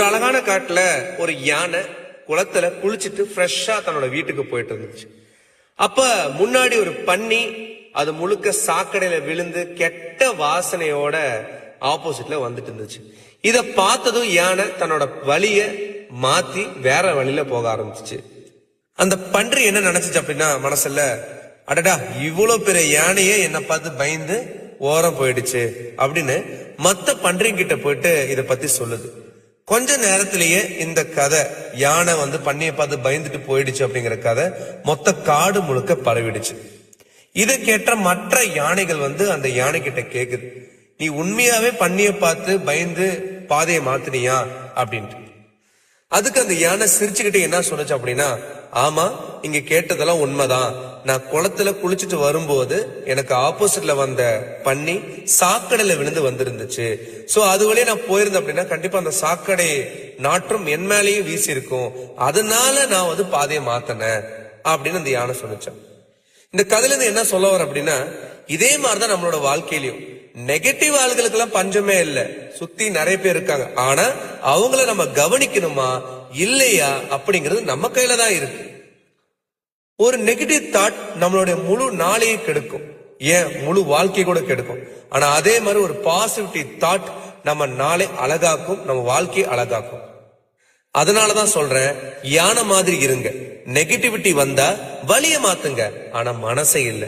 ஒரு அழகான காட்டுல ஒரு யானை குளத்துல குளிச்சுட்டு ஃப்ரெஷ்ஷா தன்னோட வீட்டுக்கு போயிட்டு இருந்துச்சு. அப்ப முன்னாடி ஒரு பன்னி அது முழுக்க சாக்கடையில விழுந்து கெட்ட வாசனையோட ஆப்போசிட்ல வந்துட்டு இருந்துச்சு. இத பார்த்ததும் யானை தன்னோட வழிய மாத்தி வேற வழியில போக ஆரம்பிச்சிச்சு. அந்த பன்றி என்ன நினைச்சிச்சு அப்படின்னா மனசுல, அடடா இவ்வளவு பெரிய யானையே என்ன பார்த்து பயந்து ஓரம் போயிடுச்சு அப்படின்னு மத்த பன்றிங்கிட்ட போயிட்டு இத பத்தி சொல்லுது. கொஞ்ச நேரத்திலேயே இந்த கதை யானை பண்ணியை பார்த்து பயந்துட்டு போயிடுச்சு அப்படிங்கிற கதை மொத்த காடு முழுக்க பரவிடுச்சு. இதை கேட்ட மற்ற யானைகள் அந்த யானை கிட்ட கேக்குது, நீ உண்மையாவே பன்னியை பார்த்து பயந்து பாதையை மாத்தினியா அப்படின்ட்டு. அதுக்கு அந்த யானை சிரிச்சுக்கிட்டு என்ன சொன்னுச்சு அப்படின்னா, ஆமா இங்க கேட்டதெல்லாம் உண்மைதான். நான் குளத்துல குளிச்சுட்டு வரும்போது எனக்கு ஆப்போசிட்ல வந்த பன்னி சாக்கடையில விழுந்து வந்திருந்துச்சு. சோ அது வழியே நான் போயிருந்தேன் அப்படின்னா கண்டிப்பா அந்த சாக்கடை நாற்றும் என் மேலேயும் வீசி இருக்கும். அதனால நான் பாதையை மாத்தினேன் அப்படின்னு அந்த யானை சொன்னிச்சான். இந்த கதையில இருந்து என்ன சொல்ல வர அப்படின்னா, இதே மாதிரிதான் நம்மளோட வாழ்க்கையிலயும் நெகட்டிவ் ஆளுகளுக்கு எல்லாம் பஞ்சமே இல்ல, சுத்தி நிறைய பேர் இருக்காங்க. ஆனா அவங்கள நம்ம கவனிக்கணுமா இல்லையா அப்படிங்கிறது நம்ம கையில தான் இருக்கு. ஒரு நெகட்டிவ் தாட் நம்மளுடைய முழு நாளையே கெடுக்கும், ஏன் முழு வாழ்க்கை கூட கெடுக்கும். ஆனா அதே மாதிரி ஒரு பாசிட்டிவிட்டி தாட் நம்ம நாளை அழகாக்கும், நம்ம வாழ்க்கையை அழகாக்கும். அதனாலதான் சொல்றேன், யானை மாதிரி இருங்க. நெகட்டிவிட்டி வந்தா வழிய மாத்துங்க, ஆனா மனசே இல்ல.